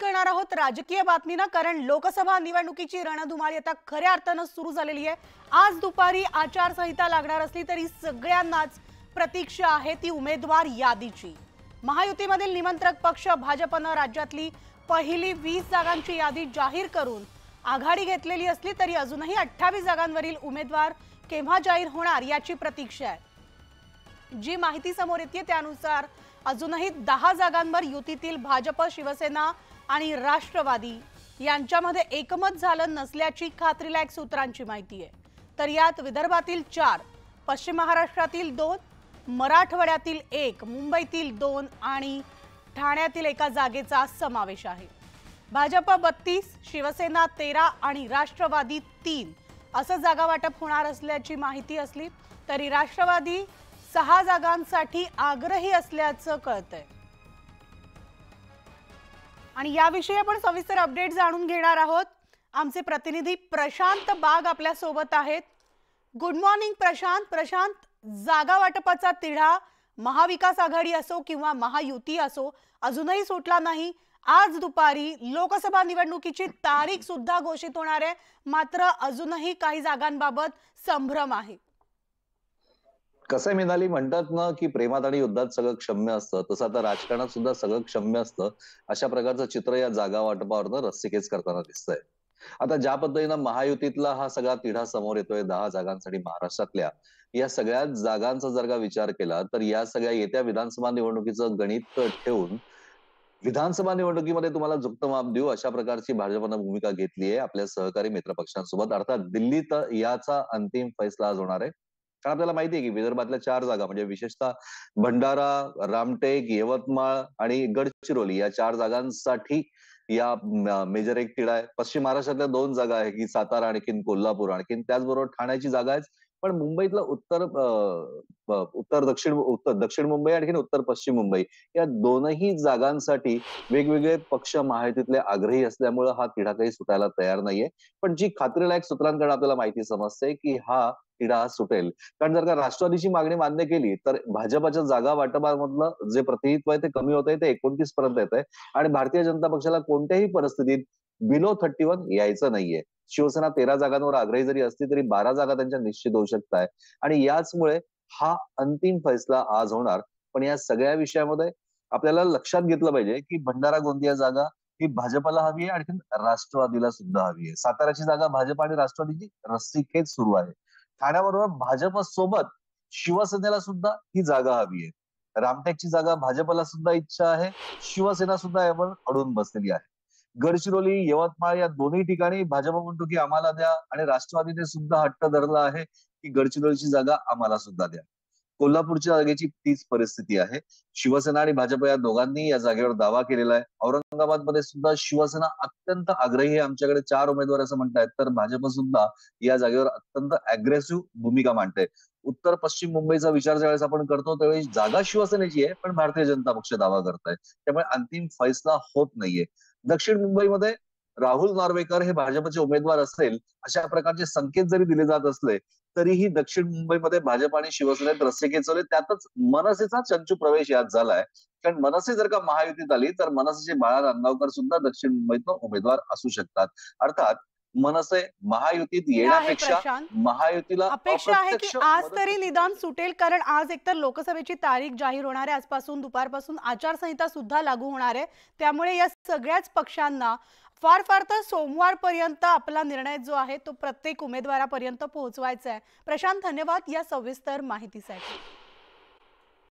करणार आहोत राजकीय बातमीना, कारण लोकसभा निवडणुकीची रणधुमाळी आता खऱ्या अर्थाने सुरू झालेली आहे। आज दुपारी आचारसंहिता लागणार असली तरी सगळ्यांनाच प्रतीक्षा आहे ती उमेदवार यादीची। महायुतीमधील निमंत्रक पक्ष भाजपने राज्यातली पहिली 20 जागांची यादी जाहीर करून आघाडी घेतलेली असली तरी अजूनही 28 जागांवरील उमेदवार केव्हा जाहीर होणार याची प्रतीक्षा आहे। जी माहिती समोर येते त्यानुसार अजूनही 10 जागांवर युतीतील भाजप, शिवसेना आणि राष्ट्रवादी यांच्यामध्ये एकमत झालं नसल्याची खात्रीलायक सूत्रांची माहिती आहे। तर यात विदर्भातील 4, पश्चिम महाराष्ट्रातील 2, मराठवाड्यातील 1, मुंबईतील 2 आणि ठाण्यातील 1 जागेचा समावेश आहे। भाजप 32, शिवसेना 13 आणि राष्ट्रवादी 3 असं जागा वाटप होणार असल्याची माहिती असली तरी राष्ट्रवादी 6 जागांसाठी आग्रही असल्याचं कळतंय। आणि याविषयी आपण सविस्तर अपडेट जाणून घेणार आहोत। आमचे प्रतिनिधी प्रशांत बाग आपल्या सोबत आहेत। Good morning Prashant. प्रशांत, जागा वाटपाचा तिढा महाविकास आघाडी असो किंवा महायुती असो अजूनही सुटला नाही। आज दुपारी लोकसभा निवडणुकीची तारीख सुद्धा घोषित होणार आहे, मात्र अजूनही काही जागांबाबत संभ्रम आहे। कसं मिनाली, म्हणतात ना की प्रेमात आणि युद्धात सगळं क्षम्य असतं, तसं आता राजकारणात सुद्धा सगळं क्षम्य असतं। अशा प्रकारचं चित्र या जागा वाटपावरनं रस्सीखेच करताना दिसतंय। आता ज्या पद्धतीनं महायुतीतला हा सगळा तिढा समोर येतोय 10 जागांसाठी महाराष्ट्रातल्या, या सगळ्या जागांचा जर का विचार केला तर या सगळ्या येत्या विधानसभा निवडणुकीचं गणित ठेवून विधानसभा निवडणुकीमध्ये तुम्हाला झुकतं माप देऊ अशा प्रकारची भाजपनं भूमिका घेतली आहे आपल्या सहकारी मित्रपक्षांसोबत। अर्थात दिल्लीत याचा अंतिम फैसला आज होणार आहे, कारण आपल्याला माहिती आहे की विदर्भातल्या 4 जागा म्हणजे विशेषतः भंडारा, रामटेक, यवतमाळ आणि गडचिरोली या 4 जागांसाठी या मेजर एक तिढा आहे। पश्चिम महाराष्ट्रातल्या 2 जागा आहे की सातारा आणखीन कोल्हापूर, आणखीन त्याचबरोबर ठाण्याची जागा आहे। पण मुंबईतलं दक्षिण मुंबई आणखीन उत्तर पश्चिम मुंबई या दोनही जागांसाठी वेगवेगळे पक्ष महायुतीतले आग्रही असल्यामुळे हा तिढा काही सुटायला तयार नाहीये। पण जी खात्रीलायक सूत्रांकडे आपल्याला माहिती समजते की हा तिढा सुटेल, कारण जर का राष्ट्रवादीची मागणी मान्य केली तर भाजपच्या जागा वाटपामधलं जे प्रतिनिधित्व आहे ते कमी होत आहे, ते 29 पर्यंत येत आहे आणि भारतीय जनता पक्षाला कोणत्याही परिस्थितीत बिलो 31 यायचं नाहीये। शिवसेना 13 जागांवर आग्रही जरी असली तरी 12 जागा त्यांच्या निश्चित होऊ शकतात आणि याचमुळे हा अंतिम फैसला आज होणार। पण या सगळ्या विषयामध्ये आपल्याला लक्षात घेतलं पाहिजे की भंडारा गोंदिया जागा ही भाजपला हवी आहे, आणखी राष्ट्रवादीला सुद्धा हवी आहे। साताऱ्याची जागा भाजप आणि राष्ट्रवादीची रस्सीखेच सुरू आहे। ठाण्याबरोबर भाजप सोबत शिवसेनेला सुद्धा ही जागा हवी आहे। रामटेकची जागा भाजपला सुद्धा इच्छा आहे, शिवसेना सुद्धा यावर अडून बसलेली आहे। गडचिरोली, यवतमाळ या दोन्ही ठिकाणी भाजप म्हणतो की आम्हाला द्या आणि राष्ट्रवादीने सुद्धा हट्ट धरला आहे की गडचिरोलीची जागा आम्हाला सुद्धा द्या। कोल्हापूरच्या जागेची तीच परिस्थिती आहे। शिवसेना आणि भाजप या दोघांनी या जागेवर दावा केलेला आहे। औरंगाबादमध्ये सुद्धा शिवसेना अत्यंत आग्रही आहे, आमच्याकडे 4 उमेदवार असं म्हणतायत, तर भाजप सुद्धा या जागेवर अत्यंत अग्रेसिव्ह भूमिका मांडते। उत्तर पश्चिम मुंबईचा विचार ज्यावेळेस आपण करतो त्यावेळी जागा शिवसेनेची आहे, पण भारतीय जनता पक्ष दावा करतायत, त्यामुळे अंतिम फैसला होत नाहीये। दक्षिण मुंबईमध्ये राहुल नार्वेकर हे भाजपचे उमेदवार असेल अशा प्रकारचे संकेत जरी दिले जात असले तरीही दक्षिण मुंबईमध्ये भाजप आणि शिवसेनेत रस्से खेचवले, त्यातच मनसेचा चंचू प्रवेश यात झालाय। कारण मनसे जर का महायुतीत आली तर मनसेचे बाळा नांदगावकर सुद्धा दक्षिण मुंबईतून उमेदवार असू शकतात। अर्थात मनसे महायुतीत येण्यापेक्षा महायुतीला अपेक्षा आहे की अप्रत्यक्ष आज तरी निदान सुटेल, कारण आज एकतर लोकसभेची तारीख जाहीर होणार आहे, आजपासून दुपारपासून आचारसंहिता सुद्धा लागू होणार आहे, त्यामुळे या सगळ्याच पक्षांना फार फार तर सोमवारपर्यंत आपला निर्णय जो आहे तो प्रत्येक उमेदवारापर्यंत पोहोचवायचा आहे। प्रशांत, धन्यवाद या सविस्तर माहितीसाठी।